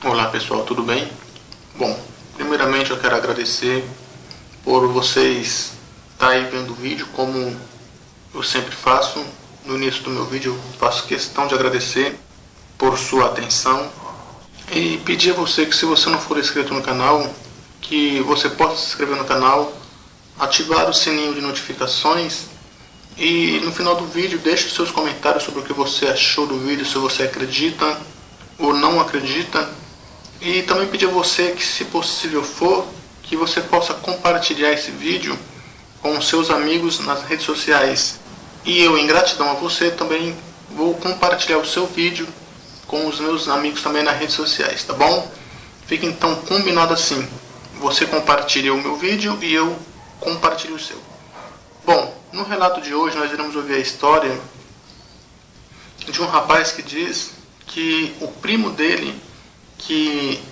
Olá pessoal, tudo bem? Bom, primeiramente eu quero agradecer por vocês estarem vendo o vídeo, como eu sempre faço. No início do meu vídeo eu faço questão de agradecer por sua atenção e pedir a você que, se você não for inscrito no canal, que você possa se inscrever no canal, ativar o sininho de notificações e no final do vídeo deixe os seus comentários sobre o que você achou do vídeo, se você acredita ou não acredita. E também pedir a você que, se possível for, que você possa compartilhar esse vídeo com os seus amigos nas redes sociais. E eu, em gratidão a você, também vou compartilhar o seu vídeo com os meus amigos também nas redes sociais, tá bom? Fica então combinado assim. Você compartilha o meu vídeo e eu compartilho o seu. Bom, no relato de hoje nós iremos ouvir a história de um rapaz que diz que o primo dele, que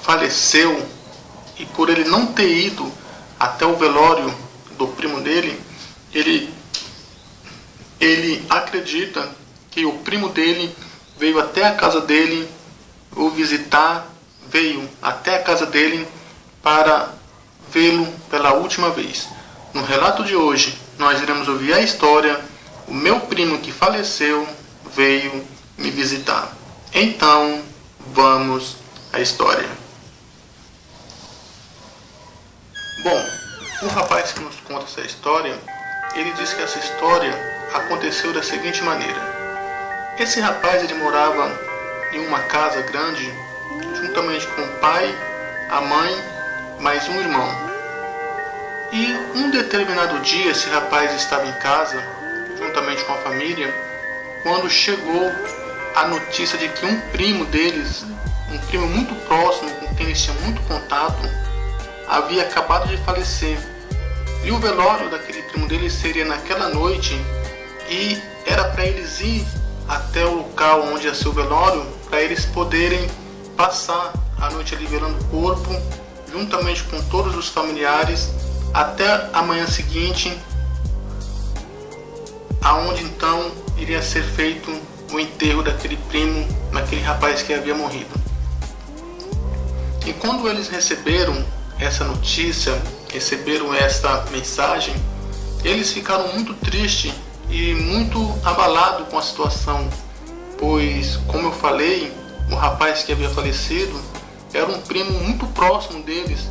faleceu, e por ele não ter ido até o velório do primo dele, ele acredita que o primo dele veio até a casa dele o visitar, veio até a casa dele para vê-lo pela última vez. No relato de hoje nós iremos ouvir a história: o meu primo que faleceu veio me visitar. Então vamos à história. Bom, o rapaz que nos conta essa história, ele diz que essa história aconteceu da seguinte maneira. Esse rapaz, ele morava em uma casa grande, juntamente com o pai, a mãe, mais um irmão. E um determinado dia esse rapaz estava em casa, juntamente com a família, quando chegou a notícia de que um primo deles, um primo muito próximo, com quem eles tinham muito contato, havia acabado de falecer. E o velório daquele primo deles seria naquela noite, e era para eles ir até o local onde ia ser o velório, para eles poderem passar a noite ali velando o corpo, juntamente com todos os familiares, até a manhã seguinte, aonde então iria ser feito o enterro daquele primo, daquele rapaz que havia morrido. E quando eles receberam essa notícia, receberam essa mensagem, eles ficaram muito tristes e muito abalados com a situação, pois, como eu falei, o rapaz que havia falecido era um primo muito próximo deles,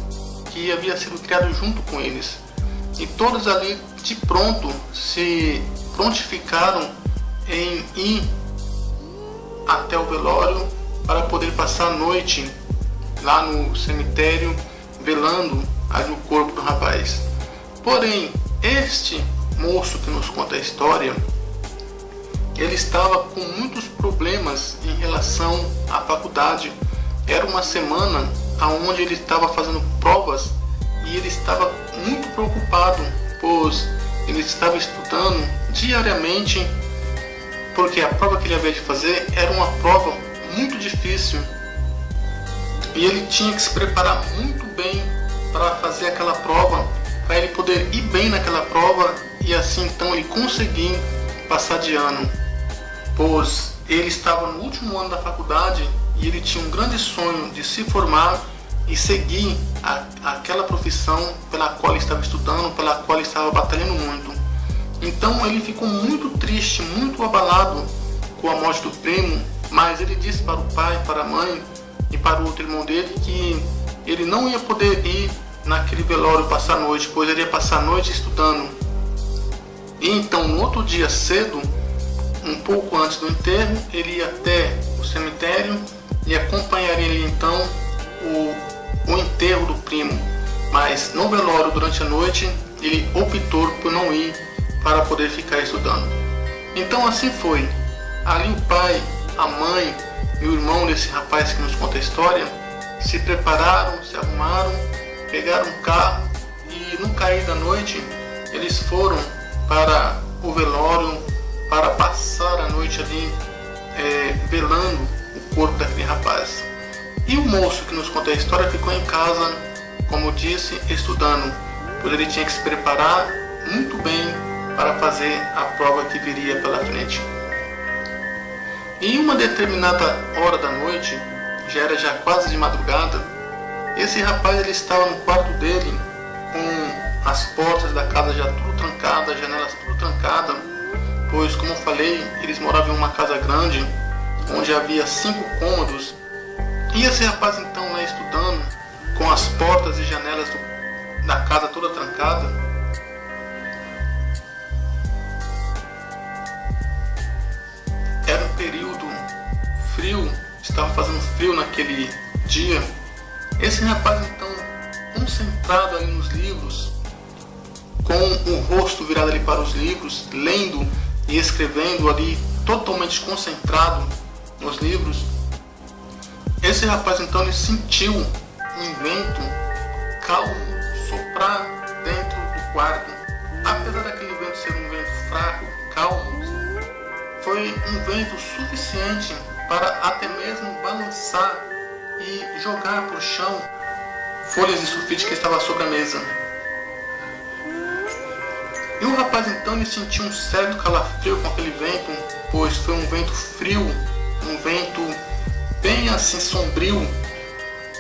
que havia sido criado junto com eles. E todos ali de pronto se prontificaram em ir até o velório para poder passar a noite lá no cemitério velando ali o corpo do rapaz. Porém, este moço que nos conta a história, ele estava com muitos problemas em relação à faculdade. Era uma semana onde ele estava fazendo provas e ele estava muito preocupado, pois ele estava estudando diariamente, porque a prova que ele havia de fazer era uma prova muito difícil e ele tinha que se preparar muito bem para fazer aquela prova, para ele poder ir bem naquela prova e assim então ele conseguir passar de ano, pois ele estava no último ano da faculdade e ele tinha um grande sonho de se formar e seguir aquela profissão pela qual ele estava estudando, pela qual ele estava batalhando muito. Então ele ficou muito triste, muito abalado com a morte do primo, mas ele disse para o pai, para a mãe e para o outro irmão dele que ele não ia poder ir naquele velório passar a noite, pois ele ia passar a noite estudando. E então, no outro dia cedo, um pouco antes do enterro, ele ia até o cemitério e acompanharia ele então o enterro do primo, mas no velório durante a noite ele optou por não ir para poder ficar estudando. Então assim foi. Ali o pai, a mãe e o irmão desse rapaz que nos conta a história se prepararam, se arrumaram, pegaram um carro e no cair da noite eles foram para o velório para passar a noite ali velando o corpo daquele rapaz. E o moço que nos conta a história ficou em casa, como eu disse, estudando, pois ele tinha que se preparar muito bem para fazer a prova que viria pela frente. Em uma determinada hora da noite, já era quase de madrugada, esse rapaz ele estava no quarto dele com as portas da casa já tudo trancadas, as janelas tudo trancadas, pois, como eu falei, eles moravam em uma casa grande, onde havia 5 cômodos. E esse rapaz então lá estudando, com as portas e janelas da casa toda trancada, era um período frio, estava fazendo frio naquele dia. Esse rapaz então, concentrado ali nos livros, com o rosto virado ali para os livros, lendo e escrevendo ali, totalmente concentrado nos livros, esse rapaz então ele sentiu um vento calmo soprar dentro do quarto. Apesar daquele vento ser um vento fraco, calmo, foi um vento suficiente para até mesmo balançar e jogar para o chão folhas de sulfite que estava sobre a mesa. E o rapaz então ele sentiu um certo calafrio com aquele vento, pois foi um vento frio, um vento bem assim sombrio.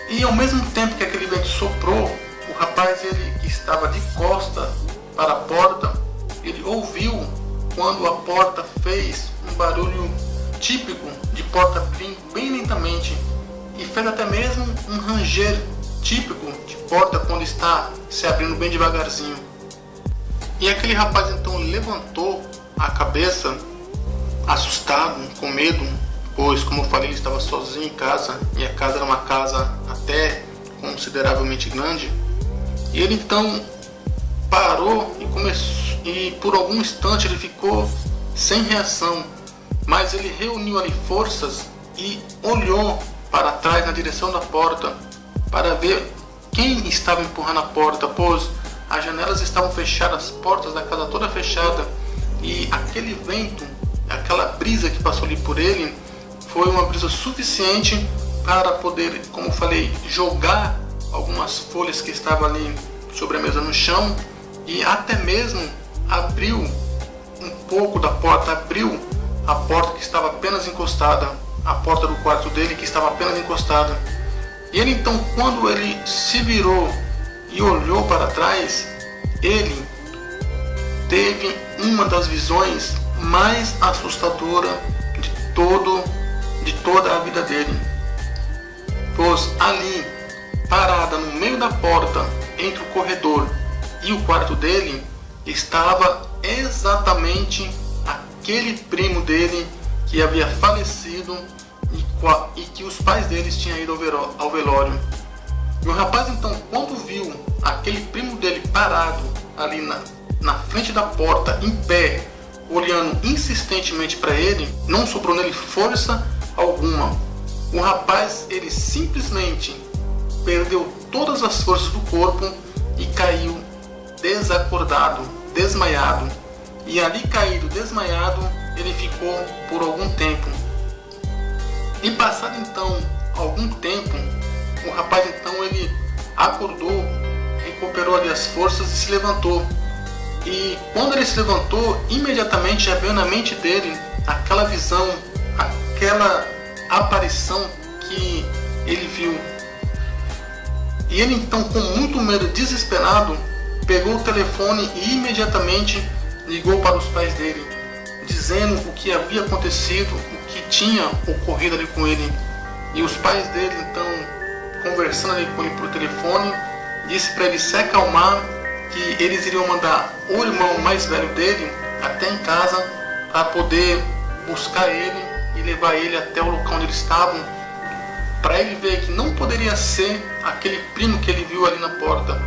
E ao mesmo tempo que aquele vento soprou, o rapaz ele estava de costa para a porta, ele ouviu quando a porta fez um barulho típico de porta abrindo bem lentamente, e fez até mesmo um ranger típico de porta quando está se abrindo bem devagarzinho. E aquele rapaz então levantou a cabeça, assustado, com medo, pois, como eu falei, ele estava sozinho em casa, e a casa era uma casa até consideravelmente grande. E ele então parou e por algum instante ele ficou sem reação, mas ele reuniu ali forças e olhou para trás na direção da porta para ver quem estava empurrando a porta, pois as janelas estavam fechadas, as portas da casa toda fechada, e aquele vento, aquela brisa que passou ali por ele, foi uma brisa suficiente para poder, como eu falei, jogar algumas folhas que estavam ali sobre a mesa no chão, e até mesmo abriu um pouco da porta, abriu a porta que estava apenas encostada, a porta do quarto dele que estava apenas encostada. E ele então, quando ele se virou e olhou para trás, ele teve uma das visões mais assustadoras de toda a vida dele. Pois ali, parada no meio da porta, entre o corredor e o quarto dele, estava exatamente aquele primo dele que havia falecido e que os pais deles tinham ido ao velório. E o rapaz então, quando viu aquele primo dele parado ali na frente da porta, em pé, olhando insistentemente para ele, não sobrou nele força alguma. O rapaz ele simplesmente perdeu todas as forças do corpo e caiu desacordado, desmaiado. E ali caído, desmaiado, ele ficou por algum tempo. E passado então algum tempo, o rapaz então ele acordou, recuperou ali as forças e se levantou. E quando ele se levantou, imediatamente já veio na mente dele aquela visão, aquela aparição que ele viu. E ele então, com muito medo, desesperado, pegou o telefone e imediatamente ligou para os pais dele, dizendo o que havia acontecido, o que tinha ocorrido ali com ele. E os pais dele então, conversando ali com ele por telefone, disse para ele se acalmar, que eles iriam mandar o irmão mais velho dele até em casa para poder buscar ele e levar ele até o local onde eles estavam, para ele ver que não poderia ser aquele primo que ele viu ali na porta,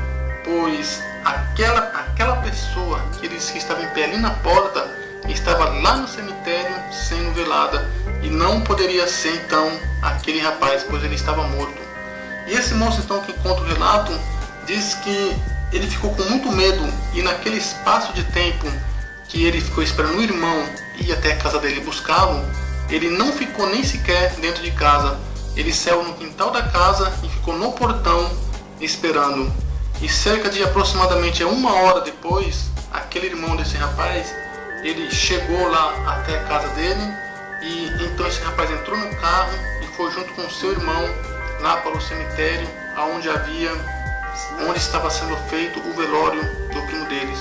pois aquela pessoa que ele disse que estava em pé ali na porta estava lá no cemitério sendo velada, e não poderia ser então aquele rapaz, pois ele estava morto. E esse moço então que conta o relato diz que ele ficou com muito medo, e naquele espaço de tempo que ele ficou esperando o irmão ir até a casa dele buscá-lo, ele não ficou nem sequer dentro de casa. Ele saiu no quintal da casa e ficou no portão esperando. E cerca de aproximadamente 1 hora depois, aquele irmão desse rapaz, ele chegou lá até a casa dele, e então esse rapaz entrou no carro e foi junto com o seu irmão lá para o cemitério, onde estava sendo feito o velório do primo deles.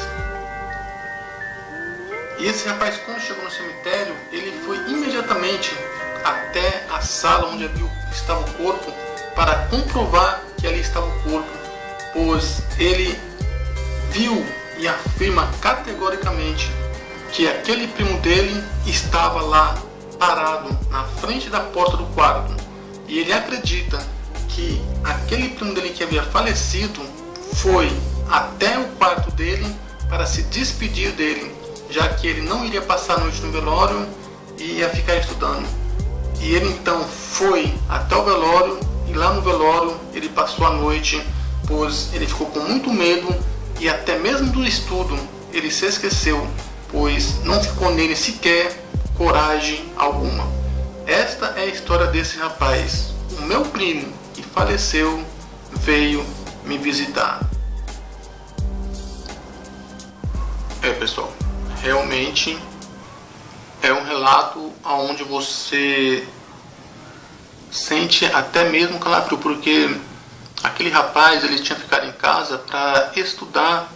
E esse rapaz, quando chegou no cemitério, ele foi imediatamente até a sala onde estava o corpo para comprovar que ali estava o corpo, pois ele viu e afirma categoricamente que aquele primo dele estava lá parado na frente da porta do quarto, e ele acredita que aquele primo dele que havia falecido foi até o quarto dele para se despedir dele, já que ele não iria passar a noite no velório e ia ficar estudando. E ele então foi até o velório, e lá no velório ele passou a noite, pois ele ficou com muito medo, e até mesmo do estudo ele se esqueceu, pois não ficou nele sequer coragem alguma. Esta é a história desse rapaz. O meu primo que faleceu veio me visitar. Pessoal, realmente é um relato onde você sente até mesmo calafrio, porque aquele rapaz ele tinha ficado em casa para estudar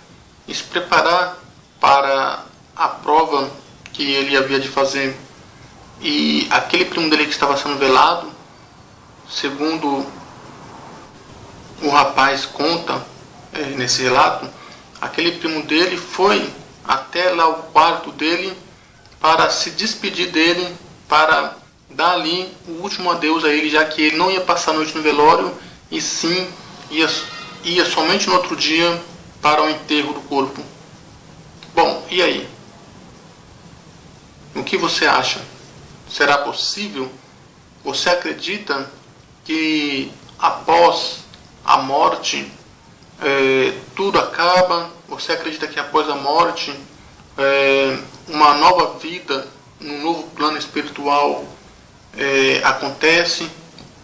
e se preparar para a prova que ele havia de fazer. E aquele primo dele que estava sendo velado, segundo o rapaz conta nesse relato, aquele primo dele foi até lá o quarto dele para se despedir dele, para dar ali o último adeus a ele, já que ele não ia passar a noite no velório, e sim ia somente no outro dia para o enterro do corpo. Bom, e aí? O que você acha? Será possível? Você acredita que após a morte tudo acaba? Você acredita que após a morte uma nova vida, um novo plano espiritual acontece?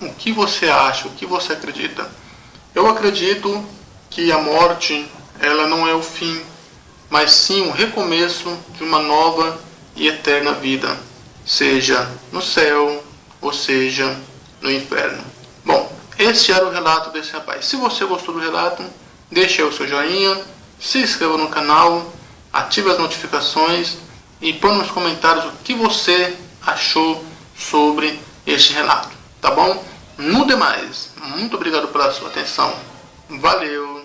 O que você acha? O que você acredita? Eu acredito que a morte ela não é o fim, mas sim o recomeço de uma nova e eterna vida, seja no céu ou seja no inferno. Bom, esse era o relato desse rapaz. Se você gostou do relato, deixe aí o seu joinha, se inscreva no canal, ative as notificações e põe nos comentários o que você achou sobre este relato, tá bom? No demais, muito obrigado pela sua atenção, valeu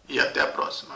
e até a próxima.